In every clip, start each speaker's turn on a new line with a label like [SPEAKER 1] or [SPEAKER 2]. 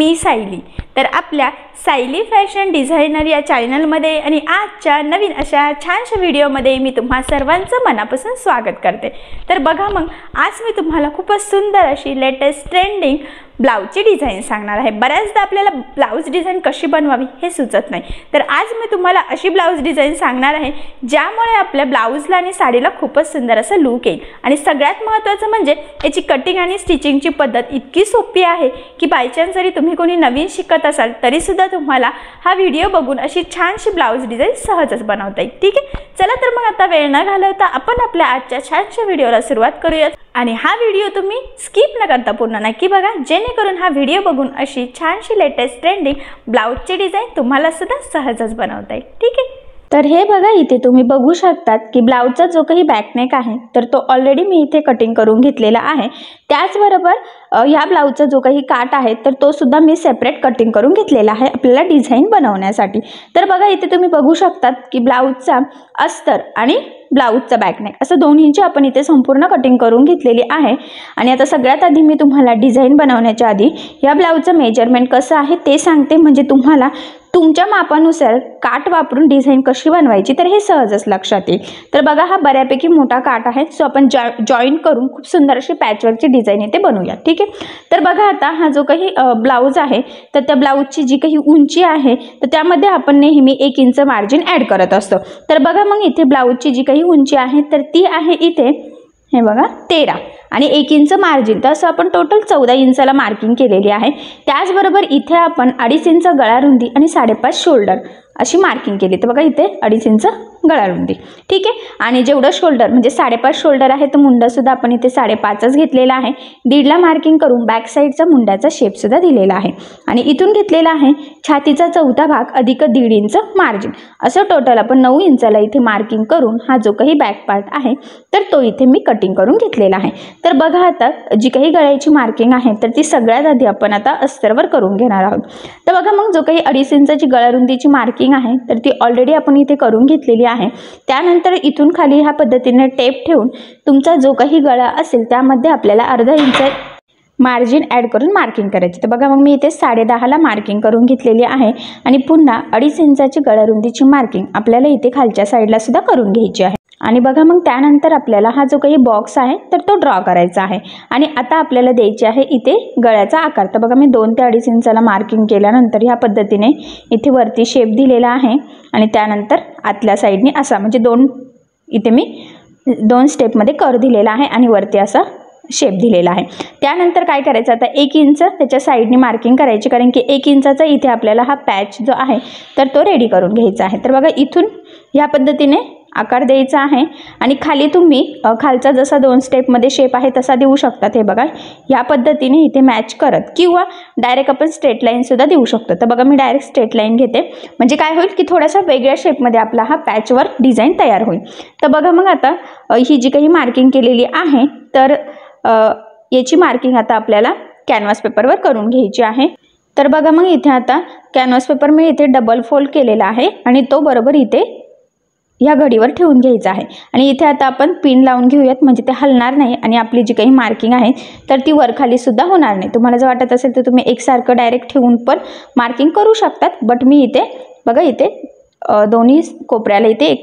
[SPEAKER 1] मी सायली। तर आपल्या Sayali fashion designer या चॅनलमध्ये आणि आजच्या नवीन अशा छानशा व्हिडिओमध्ये मी तुम्हा सर्वांचं मनापासून स्वागत करते। तर बघा मग आज मी तुम्हाला खूपच सुंदर अशी लेटेस्ट ट्रेंडिंग ब्लाउजची डिझाइन सांगणार आहे। बऱ्याचदा आपल्याला ब्लाउज डिझाइन कशी बनवावी हे सुचत नाही, तर आज मी तुम्हाला अशी ब्लाउज डिझाइन सांगणार आहे ज्यामुळे आपल्या ब्लाउजला आणि साडीला खूपच सुंदर असं लुक येईल। आणि सगळ्यात महत्त्वाचं म्हणजे याची कटिंग आणि स्टिचिंगची पद्धत इतकी सोपी आहे की बाय चान्स जरी तुम्ही कोणी नवीन शिकत असाल तरी सुद्धा तुम्हाला हा व्हिडिओ बघून अशी छानशी ब्लाउज डिझाइन सहजच बनवता येईल। ठीक आहे, चला तर मग आता वेळ न घालवता आपण आपल्या आजच्या छानशा व्हिडिओला सुरुवात करूयात। आणि हा व्हिडिओ तुम्ही स्किप न करता पूर्ण नक्की बघा, जेणेकरून हा व्हिडिओ बघून अशी छानशी लेटेस्ट ट्रेंडिंग ब्लाउजची डिझाइन तुम्हाला सुद्धा सहजच बनवता येईल। ठीक आहे, तर हे बघा इथे तुम्ही बघू शकतात की ब्लाउजचा जो काही बॅकनेक आहे तर तो ऑलरेडी मी इथे कटिंग करून घेतलेला आहे। त्याचबरोबर ह्या ब्लाउजचा जो काही काट आहे तर तो सुद्धा मी सेपरेट कटिंग करून घेतलेला आहे आपल्याला डिझाइन बनवण्यासाठी। तर बघा इथे तुम्ही बघू शकतात की ब्लाउजचा अस्तर आणि ब्लाउजचा बॅकनेक असं दोन्हींची आपण इथे संपूर्ण कटिंग करून घेतलेली आहे। आणि आता सगळ्यात आधी मी तुम्हाला डिझाइन बनवण्याच्या आधी या ब्लाउजचं मेजरमेंट कसं आहे ते सांगते, म्हणजे तुम्हाला तुमच्या मापानुसार काट वापरून डिझाइन कशी बनवायची तर हे सहजच लक्षात येईल। तर बघा हा बऱ्यापैकी मोठा काट आहे, सो आपण जॉईन करून खूप सुंदर अशी पॅचवर्कची डिझाइन इथे बनवूया। ठीक आहे, तर बघा आता हा जो काही ब्लाउज आहे तर त्या ब्लाउजची जी काही उंची आहे तर त्यामध्ये आपण नेहमी 1 इंच मार्जिन ॲड करत असतो। तर बघा मग इथे ब्लाउजची जी काही उंची आहे तर ती आहे इथे हे बघा 13 आणि 1 इंच मार्जिन, तर असं आपण टोटल 14 इंचाला मार्किंग केलेली आहे। त्याचबरोबर इथे आपण 2.5 इंच गळा रुंदी आणि 5.5 शोल्डर अशी मार्किंग केली। तर बघा इथे 2.5 इंच गळा रुंदी। ठीक आहे, आणि जेवढं शोल्डर म्हणजे 5.5 शोल्डर आहे तर मुंडासुद्धा आपण इथे 5.5च घेतलेला आहे। 1.5ला मार्किंग करून बॅक साईडचा मुंड्याचा शेपसुद्धा दिलेला आहे। आणि इथून घेतलेला आहे छातीचा 4था भाग अधिक 1.5 इंच मार्जिन, असं टोटल आपण 9 इंचाला इथे मार्किंग करून हा जो काही बॅक पार्ट आहे तर तो इथे मी कटिंग करून घेतलेला आहे। तर बघा आता जी काही गळ्याची मार्किंग आहे तर ती सगळ्यात आधी आपण आता अस्तरवर करून घेणार आहोत। तर बघा मग जो काही 2.5 इंचाची गळा रुंदीची मार्किंग आहे तर ती ऑलरेडी आपण इथे करून घेतलेली आहे। त्यानंतर इथून खाली ह्या पद्धतीने टेप ठेवून तुमचा जो काही गळा असेल त्यामध्ये आपल्याला 1/2 इंच मार्जिन ॲड करून मार्किंग करायची। तर बघा मग मी इथे 10.5ला मार्किंग करून घेतलेली आहे आणि पुन्हा 2.5 इंचाची गळा रुंदीची मार्किंग आपल्याला इथे खालच्या साईडला सुद्धा करून घ्यायची आहे। आणि बघा मग त्यानंतर आपल्याला हा जो काही बॉक्स आहे तर तो ड्रॉ करायचा आहे। आणि आता आपल्याला द्यायची आहे इथे गळ्याचा आकार। तर बघा मी 2 ते 2.5 इंचाला मार्किंग केल्यानंतर ह्या पद्धतीने इथे वरती शेप दिलेला आहे आणि त्यानंतर आतल्या साईडने असा म्हणजे 2 इथे मी 2 स्टेपमध्ये कर दिलेला आहे आणि वरती असा शेप दिलेला आहे। त्यानंतर काय करायचं आता 1 इंच त्याच्या साईडने मार्किंग करायची, कारण की 1 इंचाचा इथे आपल्याला हा पॅच जो आहे तर तो रेडी करून घ्यायचा आहे। तर बघा इथून ह्या पद्धतीने आकार द्यायचा आहे आणि खाली तुम्ही खालचा जसा 2 स्टेपमध्ये शेप आहे तसा देऊ शकतात। हे बघा या पद्धतीने इथे मॅच करत किंवा डायरेक्ट आपण स्ट्रेट लाईन सुद्धा देऊ शकतो। तर बघा मी डायरेक्ट स्ट्रेट लाईन घेते, म्हणजे काय होईल की थोडासा वेगळ्या शेपमध्ये आपला हा पॅचवर्क डिझाइन तयार होईल। तर बघा मग आता ही जी काही मार्किंग केलेली आहे तर याची मार्किंग आता आपल्याला कॅनव्हास पेपरवर करून घ्यायची आहे। तर बघा मग इथे आता कॅनव्हास पेपर मी इथे डबल फोल्ड केलेला आहे आणि तो बरोबर इथे या घडीवर ठेवून घ्यायचा आहे। आणि इथे आता आपण पिन लावून घेऊयात, म्हणजे ते हलणार नाही आणि आपली जी काही मार्किंग आहे तर ती वरखाली सुद्धा होणार नाही। तुम्हाला जर वाटत असेल तर तुम्ही एकसारखं डायरेक्ट ठेवून पण मार्किंग करू शकतात, बट मी इथे बघा इथे दोन्ही कोपऱ्याला इथे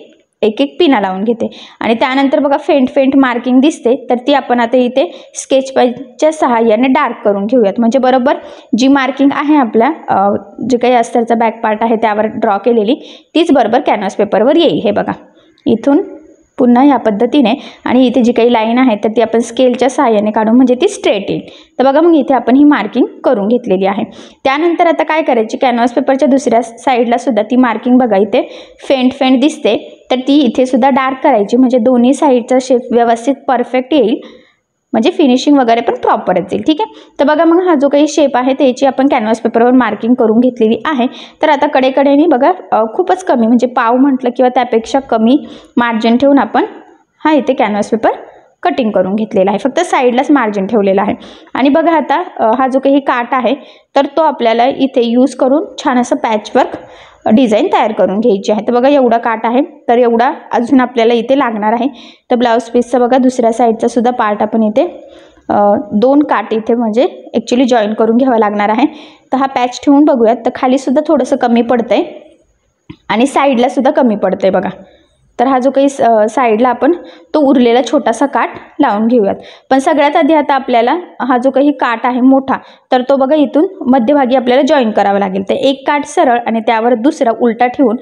[SPEAKER 1] एक पिना लावून घेते। आणि त्यानंतर बघा फेंट मार्किंग दिसते तर ती आपण आता इथे स्केच पेनच्या सहाय्याने डार्क करून घेऊयात, म्हणजे बरोबर जी मार्किंग आहे आपल्या जे काही अस्तरचा बॅक पार्ट आहे त्यावर ड्रॉ केलेली तीच बरोबर कॅनव्हास पेपरवर येईल। हे बघा इथून पुन्हा ह्या पद्धतीने आणि इथे जी काही लाईन आहे तर ती आपण स्केलच्या सहाय्याने काढून म्हणजे ती स्ट्रेट येईल। तर बघा मग इथे आपण ही मार्किंग करून घेतलेली आहे। त्यानंतर आता काय करायची, कॅनव्हास पेपरच्या दुसऱ्या साईडला सुद्धा ती मार्किंग बघा इथे फेंट दिसते तर ती इथे सुद्धा डार्क करायची, म्हणजे दोन्ही साईडचा शेप व्यवस्थित परफेक्ट येईल, म्हणजे फिनिशिंग वगैरे पण प्रॉपरच येईल। ठीक आहे, तर बघा मग हा जो काही शेप आहे त्याची आपण कॅनव्हास पेपरवर मार्किंग करून घेतलेली आहे। तर आता कडेकडेने बघा खूपच कमी म्हणजे पाव म्हटलं किंवा त्यापेक्षा कमी मार्जिन ठेवून आपण हा इथे कॅनव्हास पेपर कटिंग करून घेतलेला आहे, फक्त साईडलाच मार्जिन ठेवलेला आहे। आणि बघा आता हा जो काही काट आहे तर तो आपल्याला इथे यूज करून छान असं पॅचवर्क डिझाइन तयार करून घ्यायची आहे। तर बघा एवढा काट आहे तर एवढा अजून आपल्याला इथे लागणार आहे। तर ब्लाउज पीसचा बघा दुसऱ्या साईडचा सुद्धा पार्ट आपण इथे 2 काट इथे म्हणजे ॲक्च्युली जॉईन करून घ्यावा लागणार आहे। तर हा पॅच ठेवून बघूयात. तर खाली सुद्धा थोडंसं कमी पडतंय आणि साईडला सुद्धा कमी पडतंय बघा. तर हा जो काही साईडला आपण तो उरलेला छोटासा काठ लावून घेऊयात. पण सगळ्यात आधी आता आपल्याला हा जो काही काठ आहे मोठा, तर तो बघा इथून मध्यभागी आपल्याला जॉईन करावा लागेल. तर एक काठ सरळ आणि त्यावर दुसरा उलटा ठेवून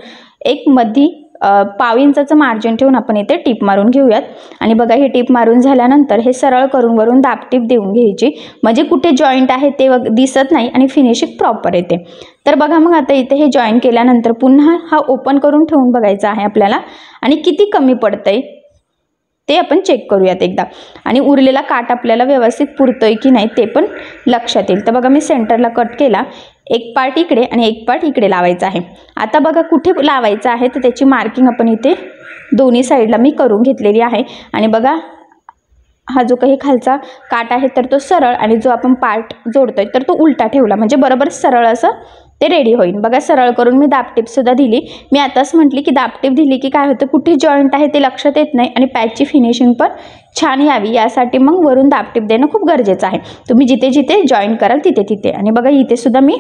[SPEAKER 1] एक मधी 1/2 इंचाचं मार्जिन ठेवून आपण इथे टीप मारून घेऊयात. आणि बघा हे टीप मारून झाल्यानंतर हे सरळ करून वरून दाबटीप देऊन घ्यायची, म्हणजे कुठे जॉईंट आहे ते दिसत नाही आणि फिनिशिंग प्रॉपर येते. तर बघा मग आता इथे हे जॉईन केल्यानंतर पुन्हा हा ओपन करून ठेवून बघायचा आहे आपल्याला आणि किती कमी पडतंय ते आपण चेक करूयात एकदा. आणि उरलेला काठ आपल्याला व्यवस्थित पुरतोय की नाही ते पण लक्षात येईल. तर बघा मी सेंटरला कट केला, एक पार्ट इकडे आणि एक पार्ट इकडे लावायचा आहे. आता बघा कुठे लावायचं आहे तर त्याची मार्किंग आपण इथे दोन्ही साईडला मी करून घेतलेली आहे. आणि बघा हा जो काही खालचा काठ आहे तर तो सरळ आणि जो आपण पार्ट जोडतोय तर तो उलटा ठेवला, म्हणजे बरोबर सरळ असं ते रेडी होईल. बघा सरळ करून मी दाबटीपसुद्धा दिली. मी आताच म्हटली की दाबटीप दिली की काय होतं, कुठे जॉईंट आहे ते लक्षात येत नाही आणि पॅचची फिनिशिंग पण छान यावी यासाठी मग वरून दाबटीप देणं खूप गरजेचं आहे. तुम्ही जिथे जिथे जॉईन कराल तिथे तिथे. आणि बघा इथे सुद्धा मी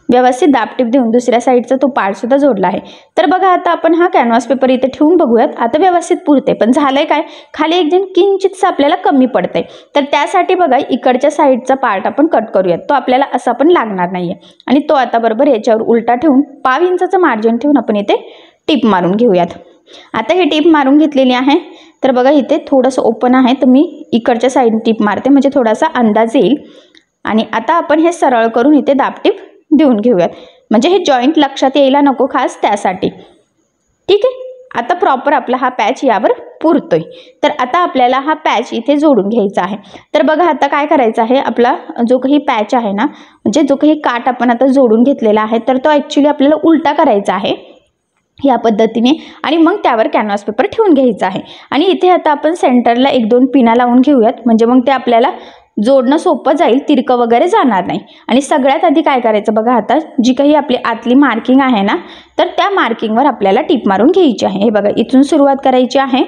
[SPEAKER 1] व्यवस्थित दाबटीप देऊन दुसऱ्या साईडचा तो पार्टसुद्धा जोडला आहे. तर बघा आता आपण हा कॅनव्हास पेपर इथे ठेवून बघूयात. आता व्यवस्थित पुरते, पण झालंय काय, खाली एक जण किंचितचं आपल्याला कमी पडतंय. तर त्यासाठी बघा इकडच्या साईडचा पार्ट आपण कट करूयात. तो आपल्याला असा पण लागणार नाहीये आणि तो आता बरोबर याच्यावर उलटा ठेवून 1/2 इंचाचं मार्जिन ठेवून आपण इथे टीप मारून घेऊयात. आता हे टीप मारून घेतलेली आहे. तर बघा इथे थोडंसं ओपन आहे, तर मी इकडच्या साईडने टीप मारते म्हणजे थोडासा अंदाज येईल. आणि आता आपण हे सरळ करून इथे दाबटीप देऊन घेऊयात, म्हणजे हे जॉईंट लक्षात यायला नको खास त्यासाठी. ठीक आहे, आता प्रॉपर आपला हा पॅच यावर पुरतोय. तर आता आपल्याला हा पॅच इथे जोडून घ्यायचा आहे. तर बघा आता काय करायचं आहे, आपला जो काही पॅच आहे ना, म्हणजे जो काही काठ आपण आता जोडून घेतलेला आहे तर तो ॲक्च्युली आपल्याला उलटा करायचा आहे या पद्धतीने आणि मग त्यावर कॅनव्हास पेपर ठेवून घ्यायचा आहे. आणि इथे आता आपण सेंटरला 1-2 पिना लावून घेऊयात, म्हणजे मग ते आपल्याला जोडणं सोपं जाईल, तिरकं वगैरे जाणार नाही. आणि सगळ्यात आधी काय करायचं बघा, आता जी काही आपली आतली मार्किंग आहे ना, तर त्या मार्किंगवर आपल्याला टीप मारून घ्यायची आहे. हे बघा इथून सुरुवात करायची आहे,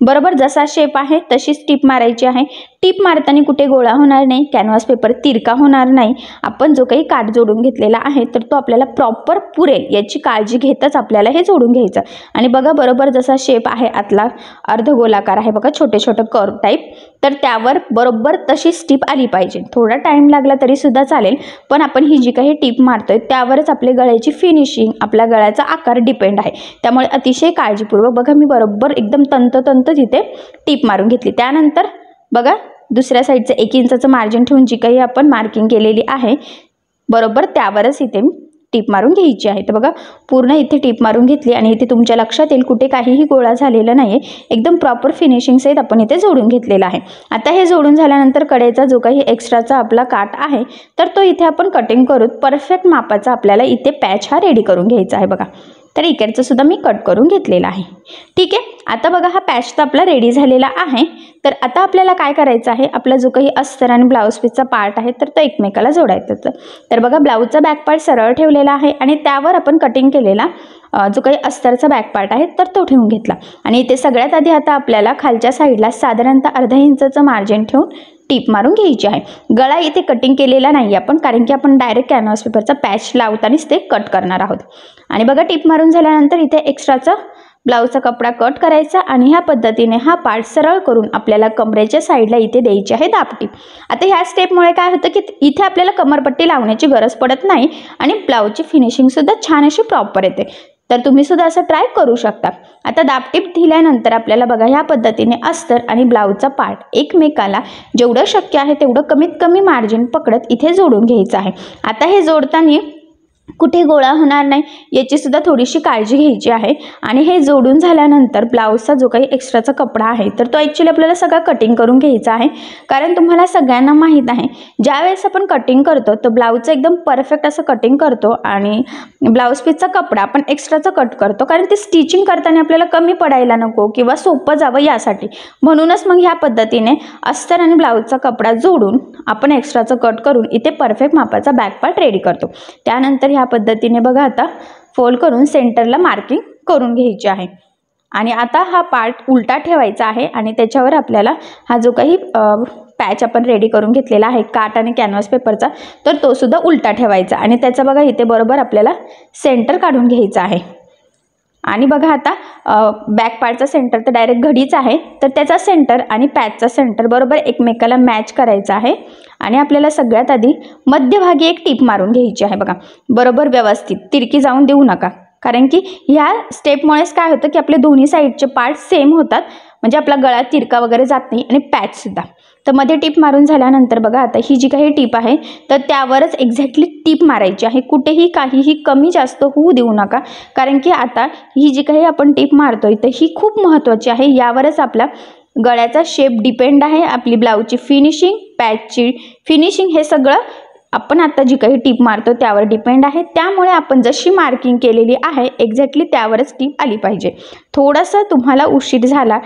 [SPEAKER 1] बरोबर जसा शेप आहे तशीच टीप मारायची आहे. टीप मारताना कुठे गोळा होणार नाही, कॅनव्हास पेपर तिरका होणार नाही. आपण जो काही काठ जोडून घेतलेला आहे तर तो आपल्याला प्रॉपर पुरेल याची काळजी घेतच आपल्याला हे जोडून घ्यायचं. आणि बघा बरोबर जसा शेप आहे आतला अर्धगोलाकार आहे बघा, छोटे छोटे कर्व टाईप, तर त्यावर बरोबर तशीच टीप आली पाहिजे. थोडा टाईम लागला तरी सुद्धा चालेल, पण आपण ही जी काही टीप मारतोय त्यावरच आपल्या गळ्याची फिनिशिंग, आपल्या गळ्याचा आकार डिपेंड आहे. त्यामुळे अतिशय काळजीपूर्वक बघा मी बरोबर एकदम तंतोतंत तिथे टीप मारून घेतली. त्यानंतर बघा दुसऱ्या साईडचं 1 इंचाचं मार्जिन ठेवून जी काही आपण मार्किंग केलेली आहे बरोबर त्यावरच इथे टीप मारून घ्यायची आहे. तर बघा पूर्ण इथे टीप मारून घेतली आणि इथे तुमच्या लक्षात येईल कुठे काहीही गोळा झालेला नाही आहे, एकदम प्रॉपर फिनिशिंग सहित आपण इथे जोडून घेतलेला आहे. आता हे जोडून झाल्यानंतर कडेचा जो काही एक्स्ट्राचा आपला काठ आहे तर तो इथे आपण कटिंग करू. परफेक्ट मापाचा आपल्याला इथे पॅच हा रेडी करून घ्यायचा आहे बघा. तर इकडचं सुद्धा मी कट करून घेतलेला आहे. ठीक आहे, आता बघा हा पॅच तर आपला रेडी झालेला आहे. तर आता आपल्याला काय करायचं आहे, आपला जो काही अस्तर आणि ब्लाऊज पीसचा पार्ट आहे तर तो एकमेकाला जोडायचा. तर बघा ब्लाऊजचा बॅक पार्ट सरळ ठेवलेला आहे आणि त्यावर आपण कटिंग केलेला जो काही अस्तरचा बॅक पार्ट आहे तर तो ठेवून घेतला. आणि इथे सगळ्यात आधी आता आपल्याला खालच्या साईडला साधारणतः अर्धा इंचाचं मार्जिन ठेवून टीप मारून घ्यायची आहे. गळा इथे कटिंग केलेला नाही आपण, कारण की आपण डायरेक्ट कॅनव्हास पेपरचा पॅच लावतानाच ते कट करणार आहोत. आणि बघा टीप मारून झाल्यानंतर इथे एक्स्ट्राचा ब्लाऊजचा कपडा कट करायचा आणि ह्या पद्धतीने हा पार्ट सरळ करून आपल्याला कमरेच्या साईडला इथे द्यायची आहे दाबटीप. आता ह्या स्टेपमुळे काय होतं की इथे आपल्याला कमरपट्टी लावण्याची गरज पडत नाही आणि ब्लाऊजची फिनिशिंगसुद्धा छान अशी प्रॉपर येते. तर तुम्ही सुद्धा असं ट्राय करू शकता. आता दाबटीप दिल्यानंतर आपल्याला बघा ह्या पद्धतीने अस्तर आणि ब्लाऊजचा पार्ट एकमेकाला जेवढं शक्य आहे तेवढं कमीत कमी मार्जिन पकडत इथे जोडून घ्यायचं आहे. आता हे जोडताना कुठे गोळा होणार नाही याची सुद्धा थोडीशी काळजी घ्यायची आहे. आणि हे जोडून झाल्यानंतर ब्लाऊजचा जो काही एक्स्ट्राचा कपडा आहे तर तो ॲक्च्युली आपल्याला सगळा कटिंग करून घ्यायचा आहे. कारण तुम्हाला सगळ्यांना माहीत आहे ज्यावेळेस आपण कटिंग करतो तर ब्लाऊजचं एकदम परफेक्ट असं कटिंग करतो आणि ब्लाऊज पीसचा कपडा आपण एक्स्ट्राचा कट करतो, कारण ते स्टिचिंग करताना आपल्याला कमी पडायला नको किंवा सोपं जावं यासाठी. म्हणूनच मग ह्या पद्धतीने अस्तर आणि ब्लाऊजचा कपडा जोडून आपण एक्स्ट्राचं कट करून इथे परफेक्ट मापाचा बॅक पार्ट रेडी करतो. त्यानंतर ह्या पद्धतीने बघा आता फोल्ड करून सेंटरला मार्किंग करून घ्यायची आहे. आणि आता हा पार्ट उलटा ठेवायचा आहे आणि त्याच्यावर आपल्याला हा जो काही पॅच आपण रेडी करून घेतलेला आहे काट आणि कॅनव्हास पेपरचा, तर तो सुद्धा उलटा ठेवायचा आणि त्याचा बघा इथे बरोबर आपल्याला सेंटर काढून घ्यायचा आहे। आणि बघा आता बॅक पार्टचा सेंटर तर डायरेक्ट घडीच आहे, तर त्याचा सेंटर आणि पॅचचा सेंटर बरोबर एकमेकाला मॅच करायचा आहे। आणि आपल्याला सगळ्यात आधी मध्यभागी एक टीप मारून घ्यायची आहे बघा, बरोबर व्यवस्थित तिरकी जाऊन देऊ नका, कारण की ह्या स्टेपमुळेच काय होतं की आपले दोन्ही साईडचे पार्ट सेम होतात, म्हणजे आपला गळा तिरका वगैरे जात नाही आणि पॅचसुद्धा। तर मध्ये टीप मारून झाल्यानंतर बघा आता ही जी काही टीप आहे तर त्यावरच एक्झॅक्टली टीप मारायची आहे, कुठेही काहीही कमी जास्त होऊ देऊ नका, कारण की आता ही जी काही आपण टीप मारतोय तर ही खूप महत्त्वाची आहे, यावरच आपला गळ्याचा शेप डिपेंड आहे, आपली ब्लाऊजची फिनिशिंग, पॅचची फिनिशिंग हे सगळं आपण आता जी काही टीप मारतो त्यावर डिपेंड आहे। त्यामुळे आपण जशी मार्किंग केलेली आहे एक्झॅक्टली त्यावरच टीप आली पाहिजे। थोडासा तुम्हाला उशीर झाला,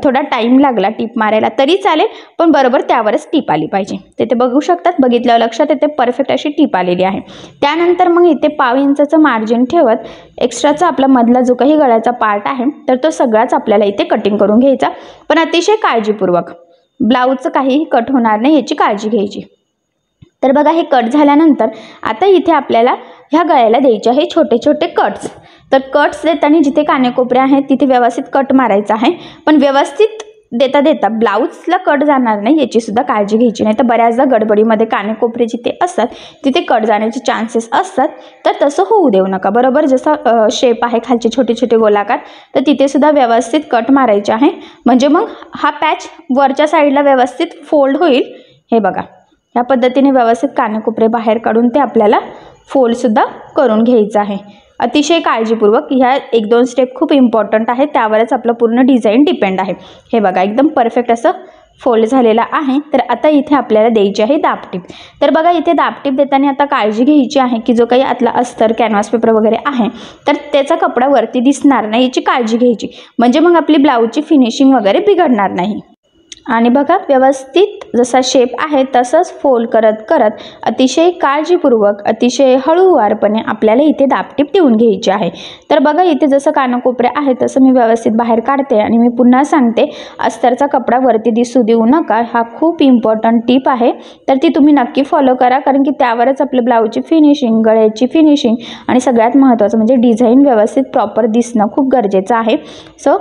[SPEAKER 1] थोडा टाईम लागला टीप मारायला तरी चालेल, पण बरोबर त्यावरच टीप आली पाहिजे। तिथे बघू शकतात, बघितल्यावर लक्षात येते परफेक्ट अशी टीप आलेली आहे। त्यानंतर मग इथे 1/2 इंचाचं मार्जिन ठेवत एक्स्ट्राचा आपला मधला जो काही गळ्याचा पार्ट आहे तर तो सगळाच आपल्याला इथे कटिंग करून घ्यायचा, पण अतिशय काळजीपूर्वक। ब्लाऊजचं काहीही कट होणार नाही याची काळजी घ्यायची। तर बघा हे कट झाल्यानंतर आता इथे आपल्याला ह्या गळ्याला द्यायचे आहे छोटे छोटे कट्स। तर कट्स देताना जिथे कानेकोपरे आहेत तिथे व्यवस्थित कट मारायचा आहे, पण व्यवस्थित देता देता ब्लाऊजला कट जाणार नाही याची सुद्धा काळजी घ्यायची, नाही तर बऱ्याचदा गडबडीमध्ये कानेकोपरे जिथे असतात तिथे कट जाण्याचे चान्सेस असतात, तर तसं होऊ देऊ नका। बरोबर जसा शेप आहे खालचे छोटे छोटे गोलाकार तर तिथे सुद्धा व्यवस्थित कट मारायचे आहे, म्हणजे मग हा पॅच वरच्या साईडला व्यवस्थित फोल्ड होईल। हे बघा या पद्धतीने व्यवस्थित कानेकोपरे बाहेर काढून ते आपल्याला फोल्डसुद्धा करून घ्यायचं आहे अतिशय काळजीपूर्वक। ह्या 1-2 स्टेप खूप इम्पॉर्टंट आहे, त्यावरच आपलं पूर्ण डिझाईन डिपेंड आहे। हे बघा एकदम परफेक्ट असं फोल्ड झालेला आहे। तर आता इथे आपल्याला द्यायची आहे दाबटीप। तर बघा इथे दाबटीप देताना आता काळजी घ्यायची आहे की जो काही आतला अस्तर कॅनव्हास पेपर वगैरे आहे तर त्याचा कपडा वरती दिसणार नाही याची काळजी घ्यायची, म्हणजे मग आपली ब्लाऊजची फिनिशिंग वगैरे बिघडणार नाही। आणि बघा व्यवस्थित जसा शेप आहे तसंच फोल्ड करत करत अतिशय काळजीपूर्वक अतिशय हळूवारपणे आपल्याला इथे दाबटीप देऊन घ्यायची आहे। तर बघा इथे जसं कानाकोपरे आहे तसं मी व्यवस्थित बाहेर काढते आणि मी पुन्हा सांगते अस्तरचा कपडा वरती दिसू देऊ नका, हा खूप इम्पॉर्टंट टिप आहे, तर ती तुम्ही नक्की फॉलो करा, कारण की त्यावरच आपल्या ब्लाऊजची फिनिशिंग, गळ्याची फिनिशिंग आणि सगळ्यात महत्त्वाचं म्हणजे डिझाईन व्यवस्थित प्रॉपर दिसणं खूप गरजेचं आहे। सो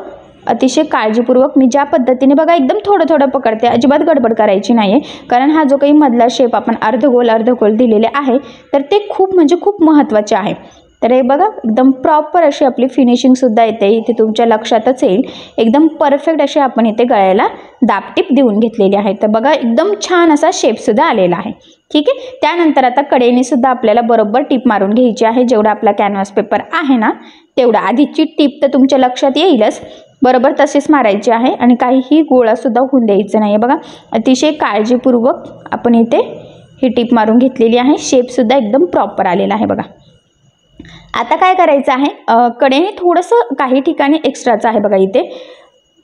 [SPEAKER 1] अतिशय काळजीपूर्वक मी ज्या पद्धतीने बघा एकदम थोडं थोडं पकडते, अजिबात गडबड करायची नाही आहे, कारण हा जो काही मधला शेप आपण अर्धगोल दिलेले आहे तर ते खूप म्हणजे खूप महत्त्वाचे आहे। तर हे बघा एकदम प्रॉपर अशी आपली फिनिशिंगसुद्धा येते, इथे तुमच्या लक्षातच येईल एकदम परफेक्ट अशी आपण इथे गळ्याला दाबटीप देऊन घेतलेली आहे। तर बघा एकदम छान असा शेपसुद्धा आलेला आहे, ठीक आहे। त्यानंतर आता कडेने सुद्धा आपल्याला बरोबर टीप मारून घ्यायची आहे, जेवढा आपला कॅनव्हास पेपर आहे ना तेवढा। आधीची टीप तर तुमच्या लक्षात येईलच, बरोबर तशीच मारायची आहे आणि काहीही गोळासुद्धा होऊन द्यायचं नाही आहे। बघा अतिशय काळजीपूर्वक आपण इथे ही टीप मारून घेतलेली आहे, शेपसुद्धा एकदम प्रॉपर आलेला आहे बघा। आता काय करायचं आहे, कडेने थोडंसं काही ठिकाणी एक्स्ट्राचं आहे बघा इथे,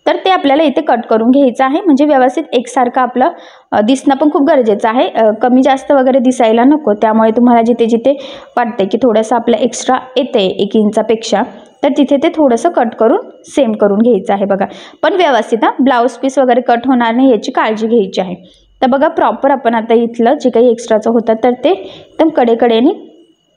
[SPEAKER 1] तर ते आपल्याला इथे कट करून घ्यायचं आहे, म्हणजे व्यवस्थित एकसारखं आपलं दिसणं पण खूप गरजेचं आहे, कमी जास्त वगैरे दिसायला नको। त्यामुळे तुम्हाला जिथे जिथे वाटते की थोडंसं आपलं एक्स्ट्रा येते 1 इंचापेक्षा तर तिथे ते थोडंसं कट करून सेम करून घ्यायचं आहे बघा, पण व्यवस्थित ब्लाऊज पीस वगैरे कट होणार नाही याची काळजी घ्यायची आहे। तर बघा प्रॉपर आपण आता इथलं जे काही एक्स्ट्राचं होतं तर ते एकदम कडेकडेने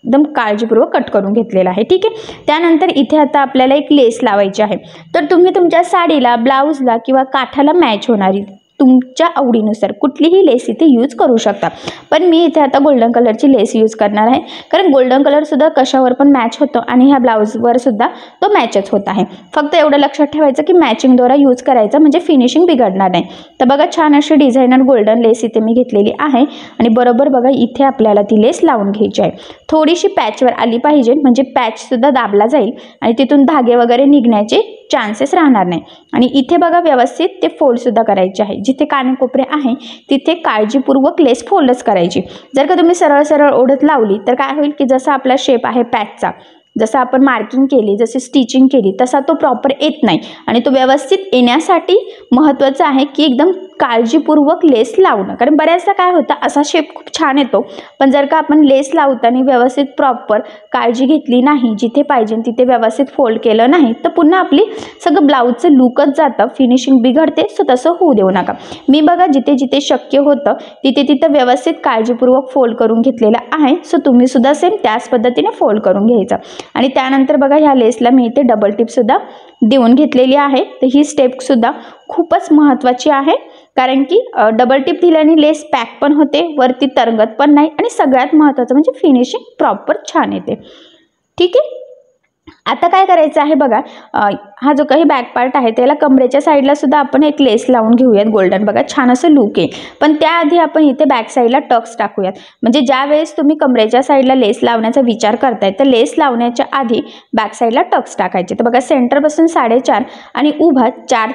[SPEAKER 1] एकदम काळजीपूर्वक कट करून घेतलेला आहे, ठीक आहे। त्यानंतर इथे आता आपल्याला एक लेस लावायची आहे, तर तुम्ही तुमच्या साडीला, ब्लाऊजला किंवा काठाला मॅच होणारी तुमच्या आवडीनुसार कुठलीही लेस इथे यूज करू शकता, पण मी इथे आता गोल्डन कलरची लेस यूज करणार आहे, कारण गोल्डन कलरसुद्धा कशावर पण मॅच होतो आणि ह्या ब्लाऊजवर सुद्धा तो मॅचच होत आहे। फक्त एवढं लक्षात ठेवायचं की मॅचिंग दोरा यूज करायचा, म्हणजे फिनिशिंग बिघडणार नाही। तर बघा छान अशी डिझायनर गोल्डन लेस इथे मी घेतलेली आहे आणि बरोबर बघा इथे आपल्याला ती लेस लावून घ्यायची आहे। थोडीशी पॅचवर आली पाहिजे, म्हणजे पॅचसुद्धा दाबला जाईल आणि तिथून धागे वगैरे निघण्याचे चान्सेस राहणार नाही। आणि इथे बघा व्यवस्थित ते फोल्डसुद्धा करायचे आहे, जिथे कानेकोपरे आहे तिथे काळजीपूर्वक लेस फोल्डच करायची। जर का तुम्ही सरळ सरळ ओढत लावली तर काय होईल की जसा आपला शेप आहे पॅचचा जसं आपण मार्किंग केली, जशी स्टिचिंग केली तसा तो प्रॉपर येत नाही आणि तो व्यवस्थित येण्यासाठी महत्त्वाचं आहे की एकदम काळजीपूर्वक लेस लावणं. कारण बऱ्याचदा काय होतं, असा शेप खूप छान येतो, पण जर का आपण लेस लावताना व्यवस्थित प्रॉपर काळजी घेतली नाही, जिथे पाहिजे तिथे व्यवस्थित फोल्ड केलं नाही, तर पुन्हा आपली सगळं ब्लाऊजचं लुकच जातं, फिनिशिंग बिघडते. सो तसं होऊ देऊ नका. मी बघा जिथे जिथे शक्य होतं तिथे तिथं व्यवस्थित काळजीपूर्वक फोल्ड करून घेतलेलं आहे. सो तुम्ही सुद्धा सेम त्याच पद्धतीने फोल्ड करून घ्यायचं. आणि त्यानंतर बघा ह्या लेसला मी इथे डबल टिपसुद्धा देऊन घेतलेली आहे. तर ही स्टेपसुद्धा खूपच महत्त्वाची आहे, कारण की डबल टिप दिल्याने लेस पॅक पण होते, वरती तरंगत पण नाही आणि सगळ्यात महत्त्वाचं म्हणजे फिनिशिंग प्रॉपर छान येते. ठीक आहे. आता काय करायचं आहे बघा, हा जो काही बॅक पार्ट आहे त्याला कमरेच्या साईडला सुद्धा आपण एक लेस लावून घेऊयात गोल्डन. बघा छान असं लुक येईल. पण त्याआधी आपण इथे बॅक साईडला टक्स टाकूयात. म्हणजे ज्या वेळेस तुम्ही कमरेच्या साईडला लेस लावण्याचा विचार करताय तर लेस लावण्याच्या आधी बॅक साईडला टक्स टाकायचे. तर बघा सेंटरपासून 4.5 आणि उभा 4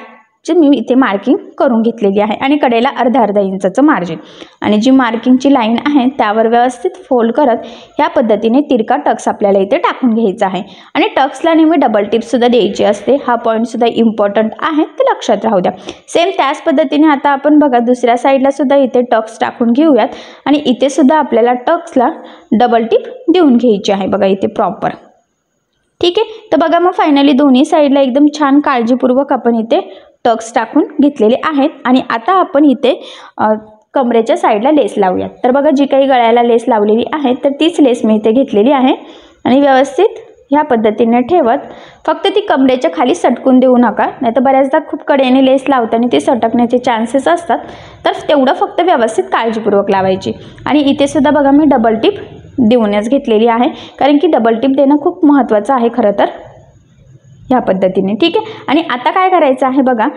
[SPEAKER 1] मी इथे मार्किंग करून घेतलेली आहे आणि कडेला अर्धा इंचाचं मार्जिन आणि जी मार्किंगची लाईन आहे त्यावर व्यवस्थित फोल्ड करत ह्या पद्धतीने तिरका टक्स आपल्याला इथे टाकून घ्यायचा आहे. आणि टक्सला नेहमी डबल टिपसुद्धा द्यायची असते. हा पॉईंटसुद्धा इम्पॉर्टंट आहे, ते लक्षात राहू द्या. सेम त्याच पद्धतीने आता आपण बघा दुसऱ्या साईडला सुद्धा इथे टक्स टाकून घेऊयात आणि इथे सुद्धा आपल्याला टक्सला डबल टिप देऊन घ्यायची आहे बघा इथे प्रॉपर. ठीक आहे. तर बघा मग फायनली दोन्ही साईडला एकदम छान काळजीपूर्वक आपण इथे टक्स टाकून घेतलेले आहेत. आणि आता आपण इथे कमरेच्या साईडला लेस लावूयात. तर बघा जी काही गळ्याला लेस लावलेली आहे तर तीच लेस मी इथे घेतलेली आहे आणि व्यवस्थित ह्या पद्धतीने ठेवत फक्त ती कमरेच्या खाली सटकून देऊ नका, नाही तर बऱ्याचदा खूप कडेने लेस लावताना ती सटकण्याचे चान्सेस असतात. तर तेवढं फक्त व्यवस्थित काळजीपूर्वक लावायची. आणि इथे सुद्धा बघा मी डबल टिप देऊनच घेतलेली आहे, कारण की डबल टिप देणं खूप महत्त्वाचं आहे खरं तर ह्या पद्धतीने. ठीक आहे. आणि आता काय करायचं आहे बघा,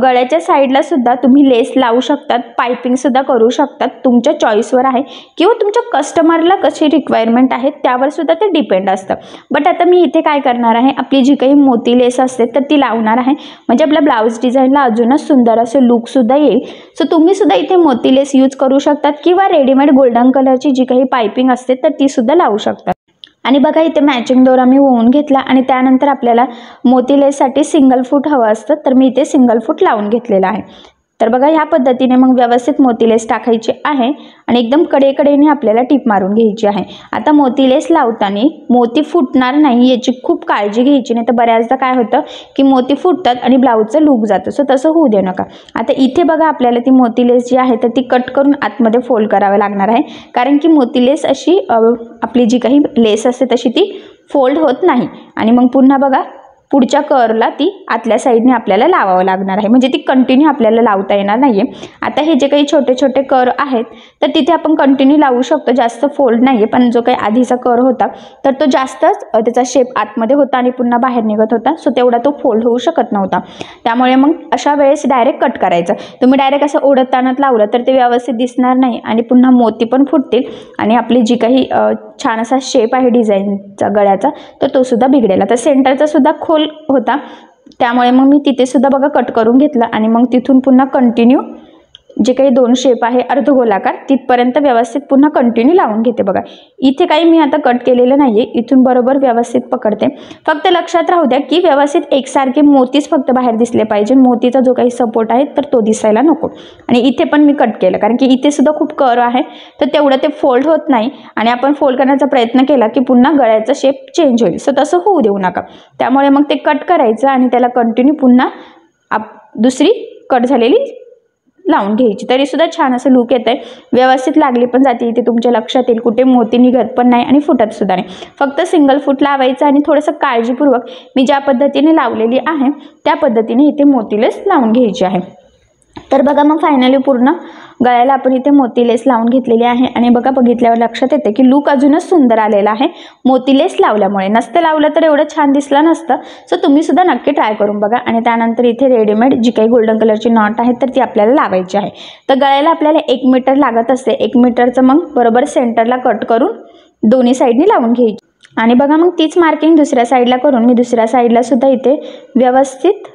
[SPEAKER 1] गळ्याच्या साईडला सुद्धा तुम्ही लेस लावू शकतात, पायपिंगसुद्धा करू शकतात, तुमच्या चॉईसवर आहे किंवा तुमच्या कस्टमरला कशी रिक्वायरमेंट आहे त्यावर सुद्धा ते डिपेंड असतं. बट आता मी इथे काय करणार आहे, आपली जी काही मोती लेस असते तर ती लावणार आहे, म्हणजे आपल्या ब्लाऊज डिझाईनला अजूनच सुंदर असं लुकसुद्धा येईल. सो तुम्ही सुद्धा इथे मोती लेस यूज करू शकतात किंवा रेडीमेड गोल्डन कलरची जी काही पायपिंग असते तर ती सुद्धा लावू शकतात. आणि बघा इथे मॅचिंग दोरा मी ओवून घेतला आणि त्यानंतर आपल्याला मोती लेससाठी सिंगल फूट हवं असतं, तर मी इथे सिंगल फूट लावून घेतलेला आहे. तर बघा ह्या पद्धतीने मग व्यवस्थित मोती लेस टाकायची आहे आणि एकदम कडेकडेने आपल्याला टिप मारून घ्यायची आहे. आता मोती लेस लावताना मोती फुटणार नाही याची खूप काळजी घ्यायची, नाही तर बऱ्याचदा काय होतं की मोती फुटतात आणि ब्लाऊजचं लूक जातं. सो तसं होऊ देऊ नका. आता इथे बघा आपल्याला ती मोती लेस जी आहे तर ती कट करून आतमध्ये फोल्ड करावं लागणार आहे, कारण की मोती लेस अशी आपली जी काही लेस असते तशी ती फोल्ड होत नाही. आणि मग पुन्हा बघा पुढच्या कर्वला ती आतल्या साईडने आपल्याला लावावं लागणार आहे, म्हणजे ती कंटिन्यू आपल्याला लावता येणार नाही आहे. आता हे जे काही छोटे छोटे कर्व आहेत तर तिथे आपण कंटिन्यू लावू शकतो, जास्त फोल्ड नाही आहे. पण जो काही आधीचा कर्व होता तर तो जास्तच त्याचा शेप आतमध्ये होता आणि पुन्हा बाहेर निघत होता, सो तेवढा तो फोल्ड होऊ शकत नव्हता. त्यामुळे मग अशा वेळेस डायरेक्ट कट करायचं. तुम्ही डायरेक्ट असं ओढत ताणत लावलं तर ते व्यवस्थित दिसणार नाही आणि पुन्हा मोती पण फुटतील आणि आपली जी काही छान असा शेप आहे डिझाईनचा गळ्याचा तर तो सुद्धा बिघडेल. आता सेंटरचा सुद्धा खोल होता, त्यामुळे मग मी तिथे सुद्धा बघा कट करून घेतलं आणि मग तिथून पुन्हा कंटिन्यू जे काही दोन शेप आहे अर्धगोलाकार तिथपर्यंत व्यवस्थित पुन्हा कंटिन्यू लावून घेते. बघा इथे काही मी आता कट केलेलं नाहीये, इथून बरोबर व्यवस्थित पकडते. फक्त लक्षात राहू द्या की व्यवस्थित एकसारखे मोतीच फक्त बाहेर दिसले पाहिजे, मोतीचा जो काही सपोर्ट आहे तर तो दिसायला नको. आणि इथे पण मी कट केलं, कारण की इथे सुद्धा खूप कर्व आहे तर तेवढं ते फोल्ड होत नाही आणि आपण फोल्ड करण्याचा प्रयत्न केला की पुन्हा गळ्याचा शेप चेंज होईल. सो तसं होऊ देऊ नका. त्यामुळे मग ते कट करायचं आणि त्याला कंटिन्यू पुन्हा दुसरी कट झालेली लावून घ्यायची, तरी सुद्धा छान असं लुक येत आहे. व्यवस्थित लागली पण जाते, इथे तुमच्या लक्षात येईल, कुठे मोती निघत पण नाही आणि फुटत सुद्धा नाही. फक्त सिंगल फूट लावायचं आणि थोडंसं काळजीपूर्वक मी ज्या पद्धतीने लावलेली आहे त्या पद्धतीने इथे मोती लेस लावून घ्यायची आहे. तर बघा मग फायनली पूर्ण गळ्याला आपण इथे मोती लेस लावून घेतलेली आहे आणि बघा बघितल्यावर लक्षात येते की लुक अजूनच सुंदर आलेला आहे मोती लेस लावल्यामुळे. नसतं लावलं तर एवढं छान दिसलं नसतं. सो तुम्ही सुद्धा नक्की ट्राय करून बघा. आणि त्यानंतर इथे रेडीमेड जी काही गोल्डन कलरची नॉट आहे तर ती आपल्याला लावायची आहे. तर गळ्याला आपल्याला 1 मीटर लागत असते. 1 मीटरचं मग बरोबर सेंटरला कट करून दोन्ही साईडनी लावून घ्यायची. आणि बघा मग तीच मार्किंग दुसऱ्या साईडला करून मी दुसऱ्या साईडला सुद्धा इथे व्यवस्थित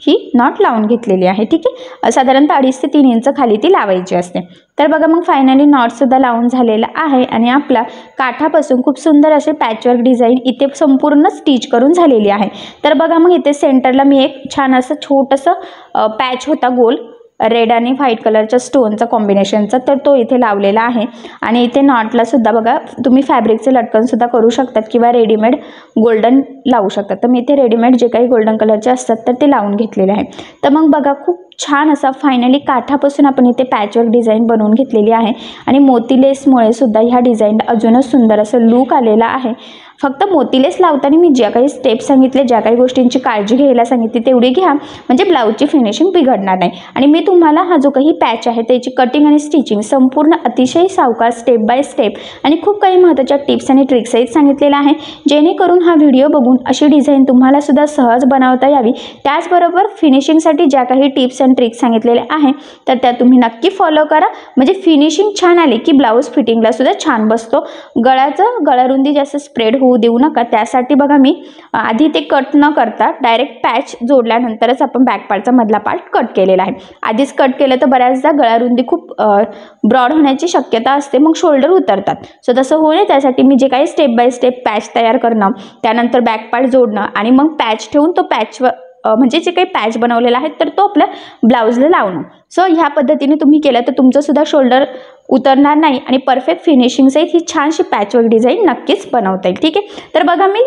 [SPEAKER 1] ही नॉट लावून घेतलेली आहे. ठीक आहे, साधारणतः 2.5 ते 3 इंच खाली ती लावायची असते. तर बघा मग फायनली नॉटसुद्धा लावून झालेला आहे आणि आपला काठापासून खूप सुंदर असे पॅचवर्क डिझाईन इथे संपूर्ण स्टिच करून झालेली आहे. तर बघा मग इथे सेंटरला मी एक छान असं छोटंसं पॅच होता गोल रेड आणि व्हाईट कलरच्या स्टोनचा कॉम्बिनेशनचा, तर तो इथे लावलेला आहे. आणि इथे नॉटला सुद्धा बघा तुम्ही फॅब्रिकचे लटकन सुद्धा करू शकतात किंवा रेडीमेड गोल्डन लावू शकतात. तर मी इथे रेडीमेड जे काही गोल्डन कलरचे असतात तर ते लावून घेतलेले आहे. तर मग बघा खूप छान असा फायनली काठापासून आपण इथे पॅचवर्क डिझाईन बनवून घेतलेली आहे आणि मोतीलेसमुळे सुद्धा ह्या डिझाईनला अजूनच सुंदर असं लूक आलेला आहे. फक्त मोतीलेस लावताना मी ज्या काही स्टेप्स सांगितले, ज्या काही गोष्टींची काळजी घ्यायला सांगितली तेवढी घ्या, म्हणजे ब्लाऊजची फिनिशिंग बिघडणार नाही. आणि मी तुम्हाला हा जो काही पॅच आहे त्याची कटिंग आणि स्टिचिंग संपूर्ण अतिशय सावकाश स्टेप बाय स्टेप आणि खूप काही महत्त्वाच्या टिप्स आणि ट्रिक्सही सांगितलेल्या आहे, जेणेकरून हा व्हिडिओ बघून अशी डिझाईन तुम्हाला सुद्धा सहज बनवता यावी. त्याचबरोबर फिनिशिंगसाठी ज्या काही टिप्स आणि ट्रिक्स सांगितलेल्या आहे तर त्या तुम्ही नक्की फॉलो करा, म्हणजे फिनिशिंग छान आली की ब्लाऊज फिटिंगला सुद्धा छान बसतो. गळारुंदी जास्त स्प्रेड होऊ देऊ नका. त्यासाठी बघा मी आधी ते कट न करता डायरेक्ट पॅच जोडल्यानंतरच आपण बॅक पार्टचा मधला पार्ट कट केलेला आहे. आधीच कट केलं तर बऱ्याचदा गळारुंदी खूप ब्रॉड होण्याची शक्यता असते, मग शोल्डर उतरतात. सो तसं होऊ नये त्यासाठी मी जे काही स्टेप बाय स्टेप पॅच तयार करणं, त्यानंतर बॅक पार्ट जोडणं आणि मग पॅच ठेवून तो म्हणजे जे काही पॅच बनवलेला आहे तर तो आपल्या ब्लाऊजला लावणं. सो ह्या पद्धतीने तुम्ही केलं तर तुमचं सुद्धा शोल्डर उतरणार नाही आणि परफेक्ट फिनिशिंग सहित ही छानशी पॅचवर्क डिझाईन नक्कीच बनवता येईल. ठीक आहे, तर बघा मी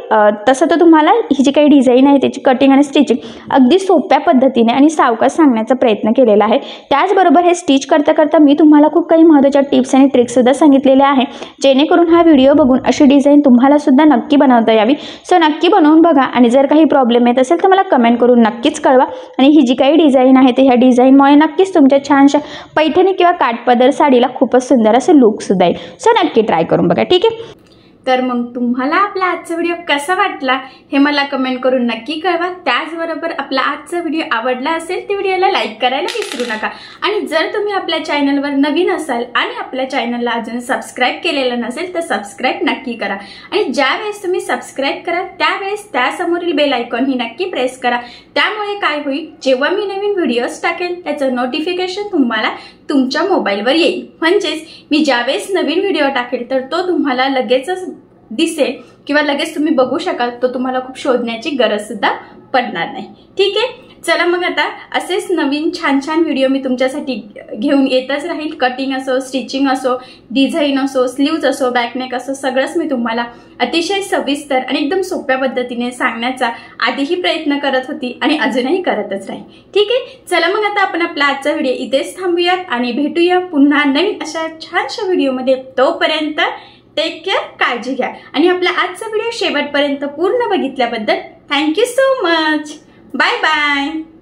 [SPEAKER 1] तसं तर तुम्हाला ही जी काही डिझाईन आहे त्याची कटिंग आणि स्टिचिंग अगदी सोप्या पद्धतीने आणि सावकाश सांगण्याचा प्रयत्न केलेला आहे. त्याचबरोबर हे स्टिच करता करता मी तुम्हाला खूप काही महत्त्वाच्या टिप्स आणि ट्रिक्ससुद्धा सांगितलेल्या आहे, जेणेकरून हा व्हिडिओ बघून अशी डिझाईन तुम्हाला सुद्धा नक्की बनवता यावी. सो नक्की बनवून बघा आणि जर काही प्रॉब्लेम येत असेल तर मला कमेंट करून नक्कीच कळवा. आणि ही जी काही डिझाईन आहे तर ह्या डिझाईनमुळे नक्कीच तुमच्या छानशा पैठणी किंवा काठपदर साडीला खूपच सुंदर असं लुक सुद्धा येईल. सो नक्की ट्राय करून बघा. ठीक आहे, तर मग तुम्हाला आपला आजचा व्हिडिओ कसा वाटला हे मला कमेंट करून नक्की कळवा. त्याचबरोबर आपला आजचा व्हिडिओ आवडला असेल तर व्हिडिओला लाईक करायला विसरू नका. आणि जर तुम्ही आपल्या चॅनलवर नवीन असाल आणि आपल्या चॅनलला अजून सबस्क्राईब केलेलं नसेल तर सबस्क्राईब नक्की करा. आणि ज्यावेळेस तुम्ही सबस्क्राईब कराल त्यावेळेस त्यासमोरील बेल आयकॉन ही नक्की प्रेस करा. त्यामुळे काय होईल, जेव्हा मी नवीन व्हिडिओज टाकेल त्याचं नोटिफिकेशन तुम्हाला तुमच्या मोबाईलवर येईल. म्हणजेच मी ज्यावेळेस नवीन व्हिडिओ टाकेल तर तो तुम्हाला लगेचच दिसेल किंवा लगेच तुम्ही बघू शकाल. तो तुम्हाला खूप शोधण्याची गरज सुद्धा पडणार नाही. ठीक आहे, चला मग आता असेच नवीन छान छान व्हिडिओ मी तुमच्यासाठी घेऊन येतच राहील. कटिंग असो, स्टिचिंग असो, डिझाईन असो, स्लीव्ज असो, बॅकनेक असो, सगळंच मी तुम्हाला अतिशय सविस्तर आणि एकदम सोप्या पद्धतीने सांगण्याचा आधीही प्रयत्न करत होती आणि अजूनही करतच राहील. ठीक आहे, चला मग आता आपण आपला आजचा व्हिडिओ इथेच थांबूयात आणि भेटूया पुन्हा नवीन अशा छानशा व्हिडिओमध्ये. तोपर्यंत टेक केअर, काळजी घ्या. आणि आपला आजचा व्हिडिओ शेवटपर्यंत पूर्ण बघितल्याबद्दल thank you so much. Bye bye.